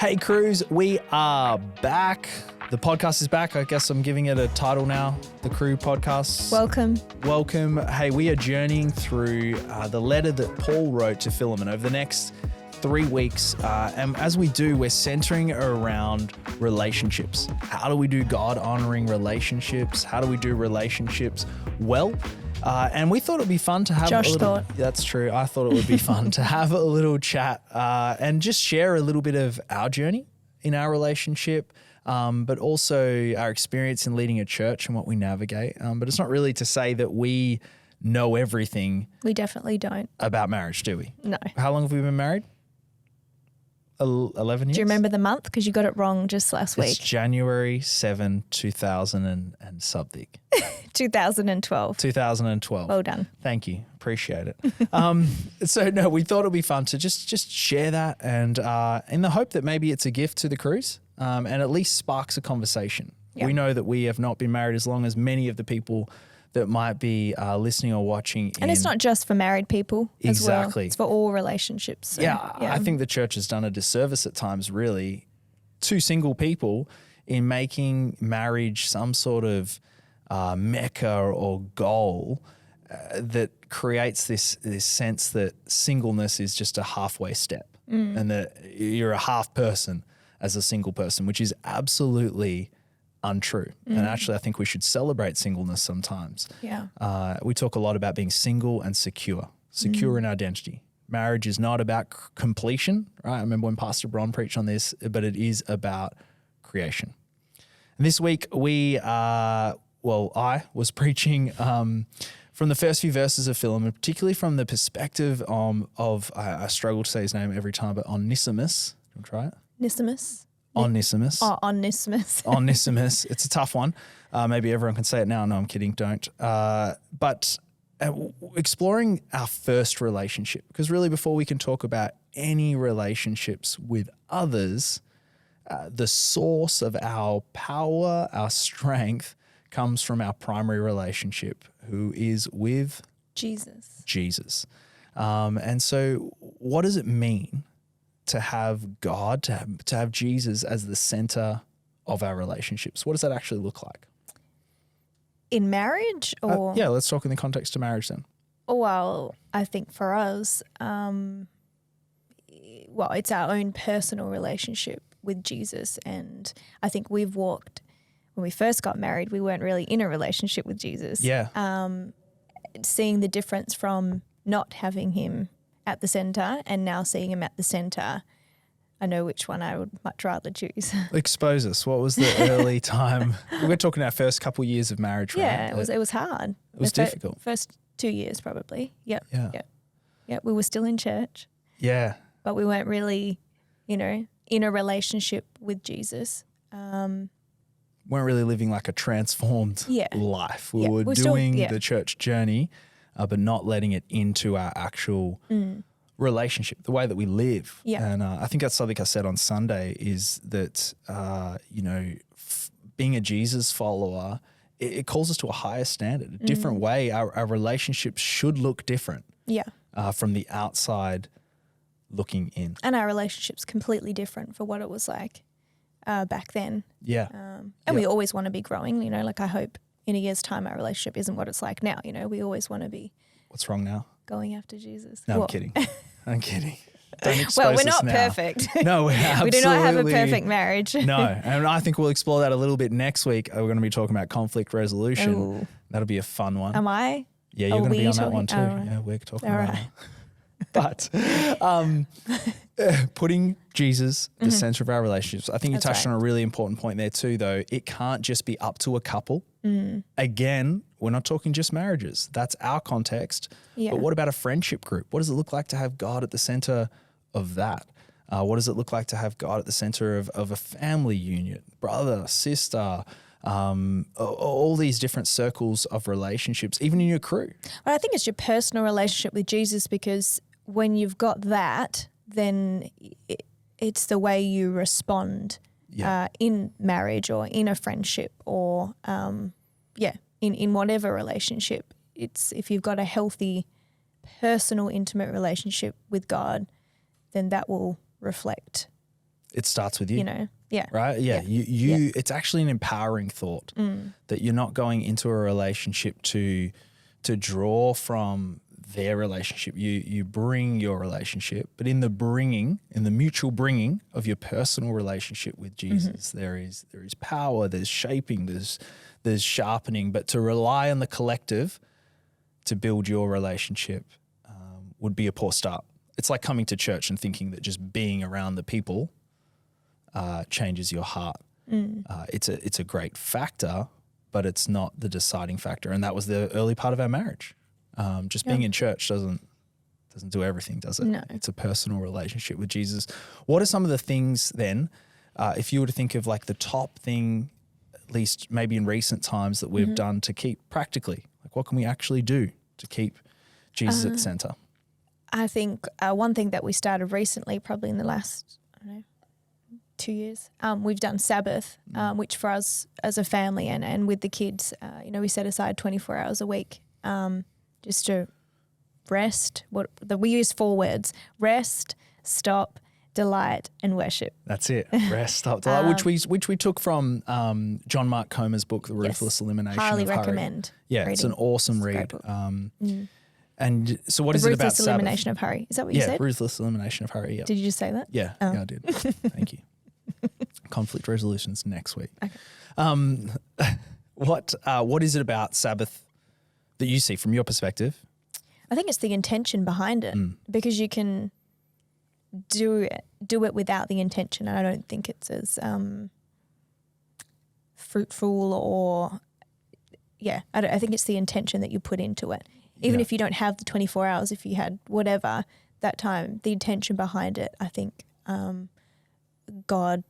Hey, Crews, we are back. The podcast is back. I guess I'm giving it a title now, the Crew Podcast. Welcome. Hey, we are journeying through the letter that Paul wrote to Philemon over the next 3 weeks. And as we do, we're centering around relationships. How do we do God-honoring relationships? How do we do relationships well? And we thought it'd be fun to have That's true. I thought it would be fun to have a little chat and just share a little bit of our journey in our relationship, but also our experience in leading a church and what we navigate. But it's not really to say that we know everything. We definitely don't. About marriage, do we? No. How long have we been married? 11 years? Do you remember the month? Because you got it wrong just last week. It's January 7, 2000 and something. 2012. 2012. Well done. Thank you. Appreciate it. So no, we thought it'd be fun to just share that, and in the hope that maybe it's a gift to the crews, and at least sparks a conversation. Yeah. We know that we have not been married as long as many of the people that might be listening or watching. And it's not just for married people as well. Exactly. It's for all relationships. So, yeah, I think the church has done a disservice at times, really, to single people in making marriage some sort of mecca or goal that creates this sense that singleness is just a halfway step and that you're a half person as a single person, which is absolutely untrue. And actually, I think we should celebrate singleness sometimes. Yeah. We talk a lot about being single and secure in identity. Marriage is not about completion, right? I remember when Pastor Bron preached on this, but it is about creation. And this week I was preaching from the first few verses of Philemon, particularly from the perspective of I struggle to say his name every time, but Onesimus. Do you want to try it? Onesimus. Oh, Onesimus. Onesimus. It's a tough one. Maybe everyone can say it now. No, I'm kidding. Don't. But exploring our first relationship, because really before we can talk about any relationships with others, the source of our power, our strength comes from our primary relationship, who is with Jesus. And so what does it mean to have God, to have Jesus as the center of our relationships? What does that actually look like? In marriage or? Yeah, let's talk in the context of marriage then. Well, I think for us, it's our own personal relationship with Jesus. And I think we've walked, when we first got married, we weren't really in a relationship with Jesus. Yeah. Seeing the difference from not having him at the center and now seeing him at the center, I know which one I would much rather choose. Expose us. What was the early time? We're talking our first couple years of marriage, right? Yeah, it was hard. It was difficult. First 2 years probably. Yep. Yeah. We were still in church. Yeah. But we weren't really, in a relationship with Jesus. Weren't really living like a transformed life. We were doing the church journey, but not letting it into our actual relationship, the way that we live. Yeah. And I think that's something I said on Sunday is that, being a Jesus follower, it calls us to a higher standard, a different way. Our relationships should look different from the outside looking in. And our relationship's completely different for what it was like back then. Yeah. And we always want to be growing, I hope in a year's time our relationship isn't what it's like now. We always want to be. What's wrong now? Going after Jesus. No, I'm kidding. I'm kidding. Don't expose well, we're us not now. perfect. No, we do not have a perfect marriage. No, and I think we'll explore that a little bit next week. We're going to be talking about conflict resolution. Ooh. That'll be a fun one. Am I? Yeah, you're going to be on that one too. Right. Yeah, we're talking All about right. it. But putting Jesus at the center of our relationships, I think you touched on a really important point there too, though. It can't just be up to a couple. Again, we're not talking just marriages. That's our context. Yeah. But what about a friendship group? What does it look like to have God at the center of that? What does it look like to have God at the center of a family union, brother, sister, all these different circles of relationships, even in your crew? Well, I think it's your personal relationship with Jesus, because when you've got that, then it's the way you respond in marriage or in a friendship or, in whatever relationship. It's if you've got a healthy, personal, intimate relationship with God, then that will reflect It starts with you. You know, yeah. Right? Yeah. Yeah. It's actually an empowering thought that you're not going into a relationship to draw from their relationship. You bring your relationship, but in the mutual bringing of your personal relationship with Jesus, there is power, there's shaping, there's sharpening, but to rely on the collective to build your relationship would be a poor start. It's like coming to church and thinking that just being around the people changes your heart. It's a great factor, but it's not the deciding factor. And that was the early part of our marriage. Just being in church doesn't do everything, does it? No. It's a personal relationship with Jesus. What are some of the things then, if you were to think of like the top thing, at least maybe in recent times, that we've done to keep practically, like what can we actually do to keep Jesus at the center? I think one thing that we started recently, probably in the last, 2 years, we've done Sabbath, which for us as a family and with the kids, we set aside 24 hours a week just to rest. We use 4 words: rest, stop, delight, and worship. That's it. Rest, stop, delight, which we took from John Mark Comer's book, The Ruthless Elimination Highly of Hurry. recommend. Yeah, reading. it's an awesome read. And so what is it about Ruthless Sabbath? Elimination of Hurry. Is that what you said? Ruthless Elimination of Hurry. Yeah. Did you just say that? Yeah, I did. Thank you. Conflict resolutions next week. Okay. What is it about Sabbath that you see from your perspective? I think it's the intention behind it, because you can do it without the intention, and I don't think it's as fruitful or I think it's the intention that you put into it. Even if you don't have the 24 hours, if you had whatever that time, the intention behind it, I think God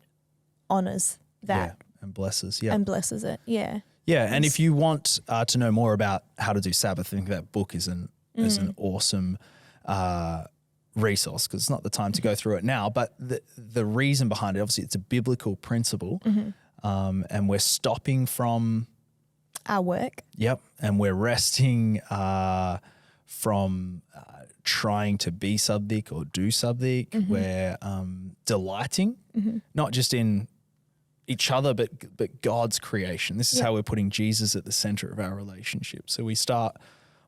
honors that and blesses. and blesses it. Yeah. Yeah, and if you want to know more about how to do Sabbath, I think that book is an awesome resource, because it's not the time to go through it now. But the reason behind it, obviously, it's a biblical principle, and we're stopping from our work. Yep, and we're resting from trying to be something or do something. We're delighting, not just in each other, but God's creation. This is how we're putting Jesus at the center of our relationship. So we start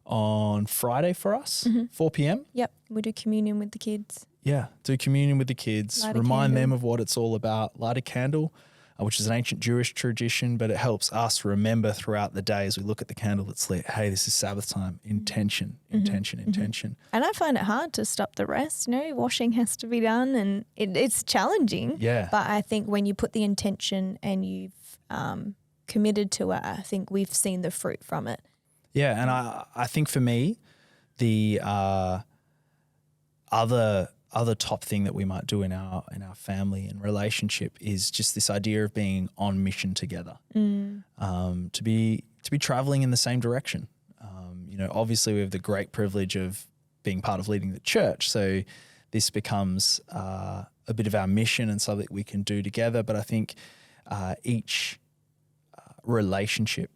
on Friday for us, 4 p.m. Yep, we do communion with the kids. Yeah, do communion with the kids, remind them of what it's all about, light a candle, which is an ancient Jewish tradition, but it helps us remember throughout the day as we look at the candle that's lit, hey, this is Sabbath time, intention. And I find it hard to stop the rest. Washing has to be done, and it's challenging. Yeah. But I think when you put the intention and you've committed to it, I think we've seen the fruit from it. Yeah, and I think for me, the other top thing that we might do in our family and relationship is just this idea of being on mission together, to be traveling in the same direction. Obviously we have the great privilege of being part of leading the church, so this becomes a bit of our mission and something we can do together. But I think each relationship,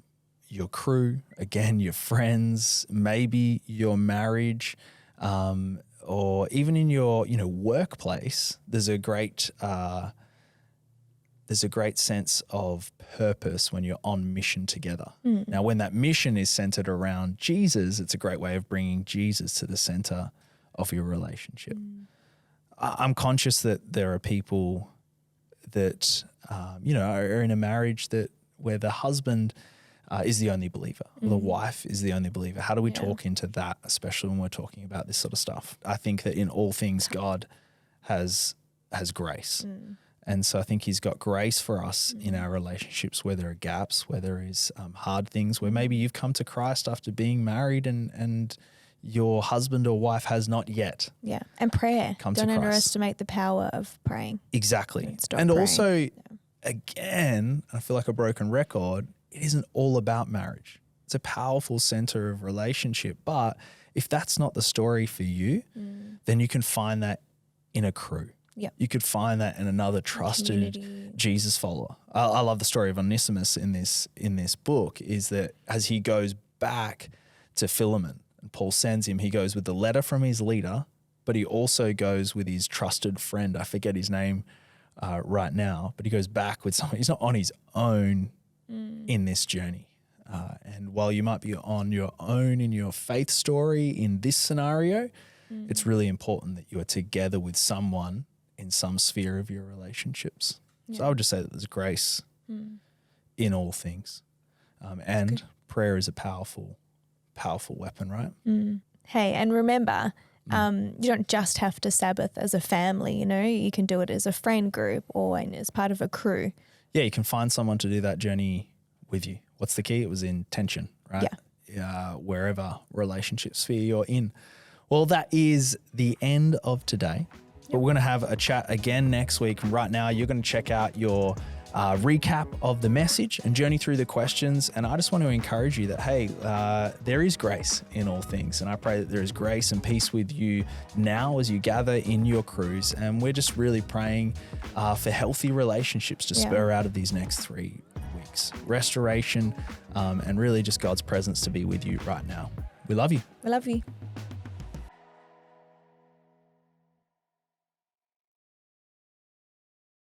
your crew, again, your friends, maybe your marriage, or even in your workplace, there's a great sense of purpose when you're on mission together. Now, when that mission is centered around Jesus, it's a great way of bringing Jesus to the center of your relationship. I'm conscious that there are people that are in a marriage where the husband is the only believer, or the wife is the only believer. How do we talk into that, especially when we're talking about this sort of stuff? I think that in all things, God has grace. And so I think he's got grace for us in our relationships, where there are gaps, where there is hard things, where maybe you've come to Christ after being married and your husband or wife has not yet. Yeah, and prayer. Don't underestimate the power of praying. Exactly. And also, again, I feel like a broken record, it isn't all about marriage. It's a powerful center of relationship. But if that's not the story for you, then you can find that in a crew. Yep. You could find that in another trusted Jesus follower. I love the story of Onesimus in this book, is that as he goes back to Philemon and Paul sends him, he goes with the letter from his leader, but he also goes with his trusted friend. I forget his name right now, but he goes back with someone. He's not on his own in this journey. And while you might be on your own in your faith story in this scenario, it's really important that you are together with someone in some sphere of your relationships. Yeah. So I would just say that there's grace in all things. And prayer is a powerful, powerful weapon, right? Hey, and remember, you don't just have to Sabbath as a family, you can do it as a friend group or as part of a crew. Yeah, you can find someone to do that journey with you. What's the key? It was intention, right? Yeah. Wherever relationship sphere you're in. Well, that is the end of today. But we're going to have a chat again next week. And right now, you're going to check out your recap of the message and journey through the questions. And I just want to encourage you that, hey, there is grace in all things. And I pray that there is grace and peace with you now as you gather in your crews. And we're just really praying for healthy relationships to spur out of these next 3 weeks. Restoration and really just God's presence to be with you right now. We love you. We love you.